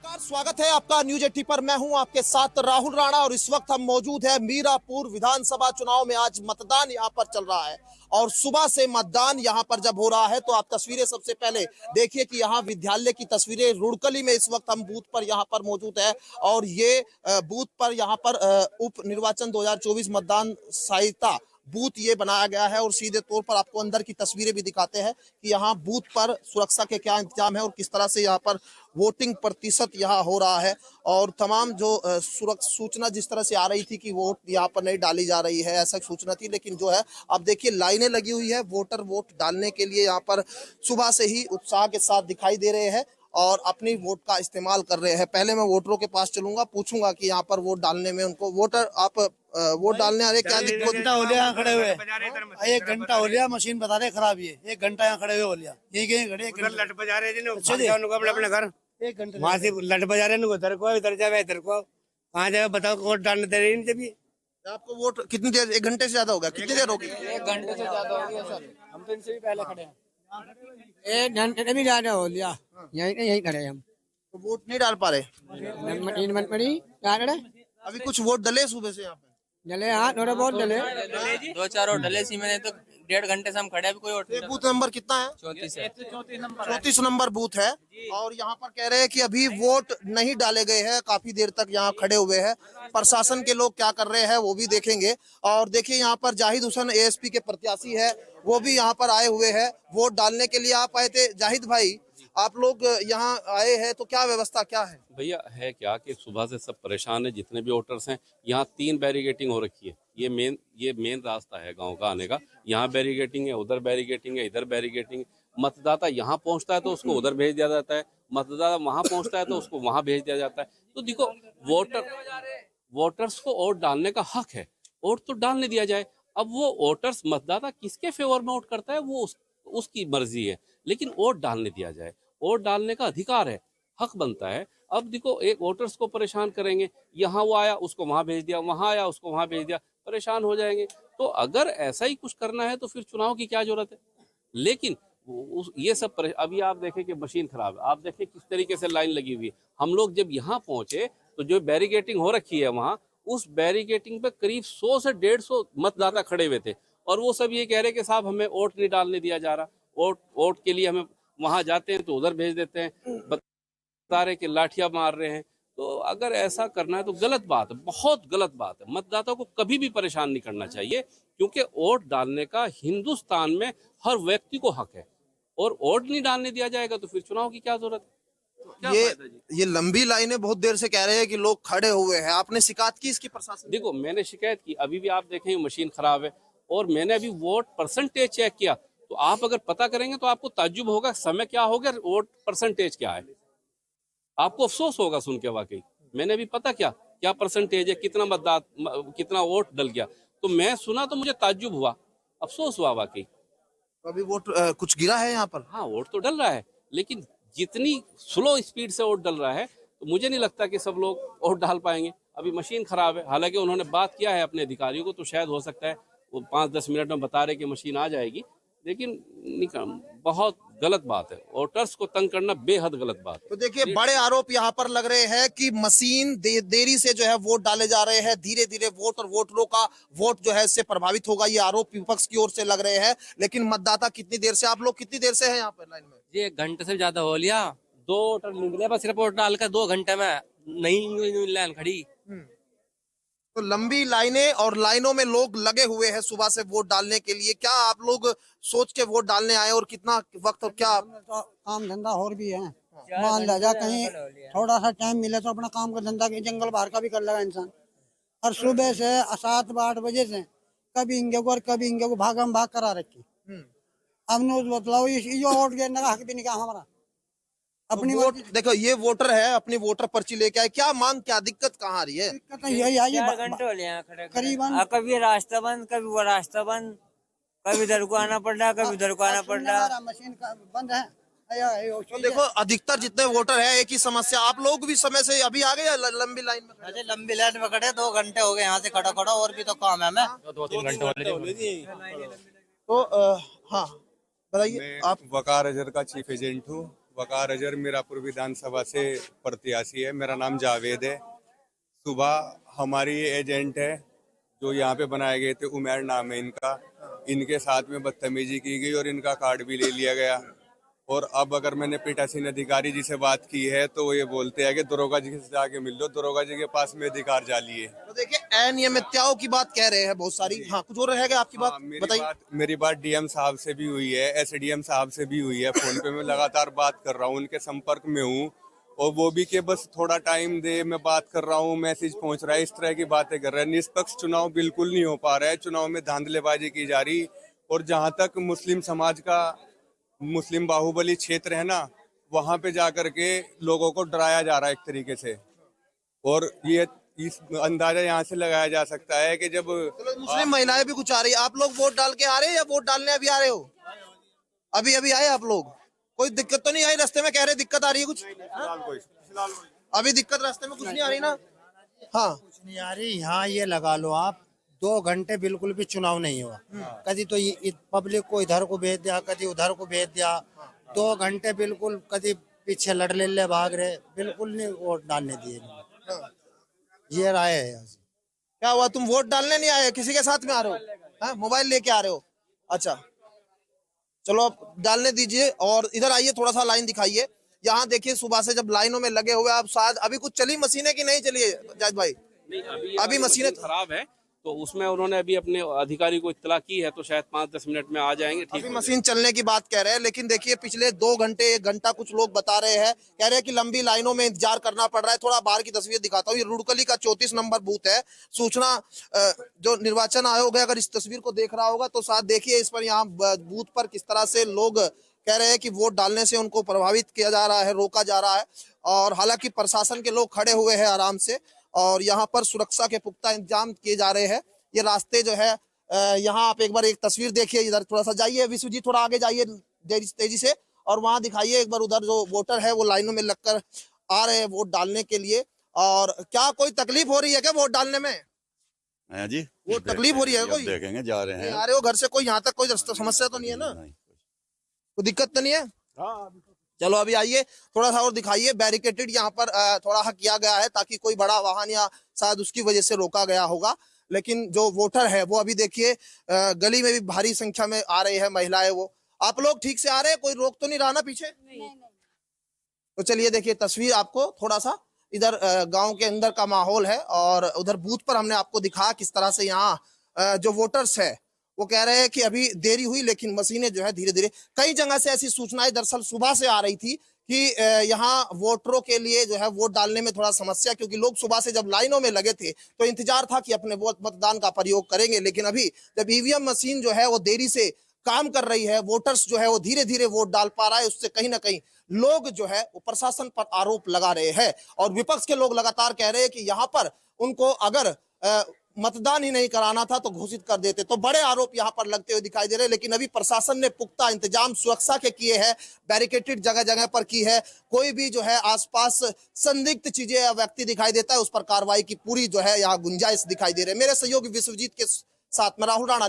नमस्कार, स्वागत है आपका न्यूज 80 पर। मैं हूं आपके साथ राहुल राणा और इस वक्त हम मौजूद है मीरापुर विधानसभा चुनाव में। आज मतदान यहां पर चल रहा है और सुबह से मतदान यहां पर जब हो रहा है तो आप तस्वीरें सबसे पहले देखिए कि यहां विद्यालय की तस्वीरें। रुड़कली में इस वक्त हम बूथ पर यहां पर मौजूद है और ये बूथ पर यहां पर उप निर्वाचन 2024 मतदान सहायता बूथ ये बनाया गया है और सीधे तौर पर आपको अंदर की तस्वीरें भी दिखाते हैं कि यहाँ बूथ पर सुरक्षा के क्या इंतजाम है और किस तरह से यहाँ पर वोटिंग प्रतिशत यहाँ हो रहा है। और तमाम जो सुरक्षा सूचना जिस तरह से आ रही थी कि वोट यहाँ पर नहीं डाली जा रही है, ऐसा सूचना थी, लेकिन जो है अब देखिए लाइनें लगी हुई है। वोटर वोट डालने के लिए यहाँ पर सुबह से ही उत्साह के साथ दिखाई दे रहे हैं और अपनी वोट का इस्तेमाल कर रहे हैं। पहले मैं वोटरों के पास चलूंगा, पूछूंगा कि यहाँ पर वोट डालने में उनको वोटर आप वोट डालने आ रहे, क्या दिक्कत? घंटा हो लिया खड़े हुए, 1 घंटा हो लिया, मशीन बता रहे खराब ही है। 1 घंटा यहाँ खड़े हुए हो लिया, यही कहीं खड़े लट बजा रहे अपने घर 1 घंटे वहां से लट बजा रहे इधर को इधर जावे इधर को कहाँ जाए बताओ। वोट डालने दे रही जब ये आपको वोट कितनी देर, 1 घंटे से ज्यादा हो गया? कितनी देर होगी? 1 घंटे से ज्यादा हो गया सर, हम तो इनसे भी पहले खड़े हैं। 1 घंटे भी ज्यादा हो लिया, यही खड़े हैं हम। तो वोट नहीं डाल पा रहे? मशीन बंद पड़ी, क्या करे? अभी कुछ वोट डले सुबह से यहाँ पे? डले, हाँ थोड़े बहुत डले, 2-4 और डले सी। मैंने तो 1.5 घंटे से हम खड़े हैं, कोई और ये बूथ नंबर कितना है? 34 नंबर बूथ है और यहाँ पर कह रहे हैं कि अभी वोट नहीं डाले गए हैं, काफी देर तक यहाँ खड़े हुए हैं। प्रशासन के लोग क्या कर रहे हैं वो भी देखेंगे। और देखिए यहाँ पर जाहिद हुसैन एएसपी के प्रत्याशी है, वो भी यहाँ पर आए हुए हैं वोट डालने के लिए। आप आए थे जाहिद भाई, आप लोग यहाँ आए हैं तो क्या व्यवस्था क्या है? भैया है क्या कि सुबह से सब परेशान है, जितने भी वोटर्स हैं। यहाँ 3 बैरिगेटिंग हो रखी है। ये मेन रास्ता है गांव का आने का। यहाँ बैरिगेटिंग है, उधर बैरिगेटिंग है, इधर बैरिगेटिंग है। मतदाता यहाँ पहुँचता है तो उसको उधर भेज दिया जाता है, मतदाता वहाँ पहुँचता है तो उसको वहाँ भेज दिया जाता है। तो देखो वोटर्स को वोट डालने का हक है, वोट तो डालने दिया जाए। अब वो वोटर्स मतदाता किसके फेवर में वोट करता है वो उसकी मर्जी है, लेकिन वोट डालने दिया जाए। वोट डालने का अधिकार है, हक बनता है। अब देखो एक वोटर्स को परेशान करेंगे, यहाँ वो आया उसको वहां भेज दिया, वहां आया उसको वहां भेज दिया, परेशान हो जाएंगे। तो अगर ऐसा ही कुछ करना है तो फिर चुनाव की क्या जरूरत है? लेकिन ये सब अभी आप देखें कि मशीन खराब है, आप देखें किस तरीके से लाइन लगी हुई है। हम लोग जब यहाँ पहुंचे तो जो बैरिगेटिंग हो रखी है वहाँ, उस बैरिगेटिंग पे करीब 100 से 150 मतदाता खड़े हुए थे और वो सब ये कह रहे कि साहब हमें वोट नहीं डालने दिया जा रहा, वोट के लिए हमें वहां जाते हैं तो उधर भेज देते हैं, बता रहे कि लाठियां मार रहे हैं। तो अगर ऐसा करना है तो गलत बात है, बहुत गलत बात है। मतदाता को कभी भी परेशान नहीं करना चाहिए, क्योंकि वोट डालने का हिंदुस्तान में हर व्यक्ति को हक है और वोट नहीं डालने दिया जाएगा तो फिर चुनाव की क्या जरूरत है? ये लंबी लाइनें बहुत देर से कह रहे हैं कि लोग खड़े हुए हैं। आपने शिकायत की इसकी प्रशासन? देखो मैंने शिकायत की, अभी भी आप देखें मशीन खराब है और मैंने अभी वोट परसेंटेज चेक किया तो आप अगर पता करेंगे तो आपको ताज्जुब होगा समय क्या हो गया, वोट परसेंटेज क्या है। आपको अफसोस होगा सुन के। वाकई मैंने अभी पता क्या परसेंटेज है, कितना वोट डल गया, तो मैं सुना तो मुझे ताज्जुब हुआ, अफसोस हुआ वाकई। तो अभी वोट कुछ गिरा है यहाँ पर? हाँ वोट तो डल रहा है, लेकिन जितनी स्लो स्पीड से वोट डल रहा है तो मुझे नहीं लगता कि सब लोग वोट डाल पाएंगे। अभी मशीन खराब है, हालांकि उन्होंने बात किया है अपने अधिकारियों को, तो शायद हो सकता है वो 5-10 मिनट में बता रहे कि मशीन आ जाएगी, लेकिन बहुत गलत बात है। वोटर्स को तंग करना बेहद गलत बात है। तो देखिए बड़े आरोप यहाँ पर लग रहे हैं कि मशीन देरी से जो है वोट डाले जा रहे हैं, धीरे धीरे वोट और वोटरों का वोट जो है इससे प्रभावित होगा। ये आरोप विपक्ष की ओर से लग रहे हैं, लेकिन मतदाता कितनी देर से, आप लोग कितनी देर से हैं यहाँ पर लाइन में? जी 1 घंटे से ज्यादा हो लिया, 2 वोटर निकले बस सिर्फ वोट डालकर 2 घंटे में नहीं लाइन खड़ी। तो लंबी लाइनें और लाइनों में लोग लगे हुए हैं सुबह से वोट डालने के लिए। क्या आप लोग सोच के वोट डालने आए और कितना वक्त और क्या तो काम धंधा और भी है, मान ला जा कहीं थोड़ा सा टाइम मिले तो अपना काम का धंधा के जंगल बाहर का भी कर लेगा इंसान। और सुबह से 7-8 बजे से कभी इंगे को और कभी इंगे को भागम भाग करा रखी। अब न्यूज बतलाओ, ये जो वोट गिरने का हक भी नहीं, हमारा अपनी वोट देखो, ये वोटर है अपनी वोटर पर्ची लेके आए, क्या मांग, क्या दिक्कत कहाँ आ रही है? दिक्कत यही आई 4 घंटे हो लिया यहाँ खड़े करीबन। कभी रास्ता बंद, कभी वो रास्ता बंद, कभी इधर को आना पड़ रहा, कभी उधर को आना पड़ रहा। मशीन बंद है। तो देखो अधिकतर जितने वोटर है एक ही समस्या, आप लोग भी समय से अभी आ गए लंबी लाइन में? अरे लंबी लाइन में खड़े 2 घंटे हो गए यहाँ से खड़ा और भी तो काम है हमें। 2-3 घंटे तो हाँ बताइए। आप वकार अजहर का चीफ एजेंट हूँ, वकार अजहर मीरापुर विधानसभा से प्रत्याशी है। मेरा नाम जावेद है। सुबह हमारी ये एजेंट है जो यहाँ पे बनाए गए थे, उमैर नाम है इनका, इनके साथ में बदतमीजी की गई और इनका कार्ड भी ले लिया गया। और अब अगर मैंने पीठासीन अधिकारी जी से बात की है तो वो ये बोलते हैं कि दरोगा जी से जाके मिल लो, दरोगा जी के पास में अधिकार जाली है। तो देखिए अनियमितताओं की बात कह रहे हैं बहुत सारी। हाँ, कुछ और रहेगा आपकी बात? बताइए। मेरी बात डीएम साहब से भी हुई है, एसडीएम साहब से भी हुई है। फोन पे मैं लगातार बात कर रहा हूँ, उनके संपर्क में हूँ, और वो भी कि बस थोड़ा टाइम दे, मैं बात कर रहा हूँ, मैसेज पहुंच रहा है, इस तरह की बातें कर रहे हैं। निष्पक्ष चुनाव बिल्कुल नहीं हो पा रहा है, चुनाव में धांधलेबाजी की जा रही। और जहां तक मुस्लिम समाज का, मुस्लिम बाहुबली क्षेत्र है ना, वहां पे जाकर के लोगों को डराया जा रहा है एक तरीके से। और ये इस अंदाजा यहाँ से लगाया जा सकता है कि जब मुस्लिम महिलाएं भी कुछ आ रही है। आप लोग वोट डाल के आ रहे हैं या वोट डालने अभी आ रहे हो? अभी अभी आए आप लोग? कोई दिक्कत तो नहीं आई रास्ते में? कह रहे दिक्कत आ रही है कुछ? अभी दिक्कत रास्ते में कुछ नहीं आ रही ना? हाँ, कुछ नहीं आ रही। यहाँ ये लगा लो आप, 2 घंटे बिल्कुल भी चुनाव नहीं हुआ। कभी तो पब्लिक को इधर को भेज दिया, कभी उधर को भेज दिया। 2 घंटे बिल्कुल, कभी पीछे लड़ ले भाग रहे, बिल्कुल नहीं वोट डालने दिए। ये राय है। क्या हुआ? तुम वोट डालने नहीं आए, किसी के साथ में आ रहे हो? हाँ, मोबाइल लेके आ रहे हो? अच्छा, चलो आप डालने दीजिए। और इधर आइए, थोड़ा सा लाइन दिखाइए। यहाँ देखिए, सुबह से जब लाइनों में लगे हुए आप, शायद अभी कुछ चली मशीनें कि नहीं चली है जाहिद भाई? नहीं, अभी मशीनें खराब है, तो उसमें उन्होंने अभी अपने अधिकारी को इत्तला की है, तो शायद 5-10 मिनट में आ जाएंगे। ठीक, अभी मशीन चलने की बात कह रहे हैं, लेकिन देखिए पिछले 2 घंटे 1 घंटा कुछ लोग बता रहे हैं, कह रहे हैं कि लंबी लाइनों में इंतजार करना पड़ रहा है। थोड़ा बाहर की तस्वीर दिखाता हूँ। ये रुड़कली का 34 नंबर बूथ है। सूचना जो निर्वाचन आयोग है, अगर इस तस्वीर को देख रहा होगा तो साथ देखिए इस पर, यहाँ बूथ पर किस तरह से लोग कह रहे हैं कि वोट डालने से उनको प्रभावित किया जा रहा है, रोका जा रहा है। और हालांकि प्रशासन के लोग खड़े हुए हैं आराम से, और यहाँ पर सुरक्षा के पुख्ता इंतजाम किए जा रहे हैं। ये रास्ते जो है, यहाँ आप एक बार एक तस्वीर देखिए, इधर थोड़ा सा जाइए विश्वजीत, थोड़ा आगे जाइए तेजी से, और वहां दिखाइए एक बार उधर जो वोटर है वो लाइनों में लगकर आ रहे हैं वोट डालने के लिए। और क्या कोई तकलीफ हो रही है क्या वोट डालने में? है जी, वो तकलीफ हो रही है कोई? देखेंगे, जा रहे हैं। आ रहे हो घर से? कोई यहाँ तक कोई समस्या तो नहीं है ना? कोई दिक्कत तो नहीं है? चलो अभी आइए, थोड़ा सा और दिखाइए। बैरिकेटेड यहाँ पर थोड़ा किया गया है ताकि कोई बड़ा वाहन या शायद उसकी वजह से रोका गया होगा। लेकिन जो वोटर है वो अभी देखिए, गली में भी भारी संख्या में आ रही है महिलाएं। वो आप लोग ठीक से आ रहे हैं? कोई रोक तो नहीं रहा ना पीछे? नहीं। तो चलिए देखिए तस्वीर आपको थोड़ा सा, इधर गांव के अंदर का माहौल है, और उधर बूथ पर हमने आपको दिखाया किस तरह से यहाँ जो वोटर्स है वो कह रहे हैं कि अभी देरी हुई, लेकिन मशीनें जो है धीरे धीरे, कई जगह से ऐसी सूचनाएं दरअसल सुबह से आ रही थी कि यहाँ वोटरों के लिए जो है वोट डालने में थोड़ा समस्या, क्योंकि लोग सुबह से जब लाइनों में लगे थे तो इंतजार था कि अपने वोट मतदान का प्रयोग करेंगे। लेकिन अभी जब ईवीएम मशीन जो है वो देरी से काम कर रही है, वोटर्स जो है वो धीरे धीरे वोट डाल पा रहा है, उससे कहीं ना कहीं लोग जो है वो प्रशासन पर आरोप लगा रहे हैं। और विपक्ष के लोग लगातार कह रहे हैं कि यहाँ पर उनको अगर मतदान ही नहीं कराना था तो घोषित कर देते। तो बड़े आरोप यहाँ पर लगते हुए दिखाई दे रहे हैं। लेकिन अभी प्रशासन ने पुख्ता इंतजाम सुरक्षा के किए हैं, बैरिकेटेड जगह जगह पर की है। कोई भी जो है आसपास संदिग्ध चीजें या व्यक्ति दिखाई देता है उस पर कार्रवाई की पूरी जो है यहाँ गुंजाइश दिखाई दे रही है। मेरे सहयोगी विश्वजीत के साथ में राहुल राणा।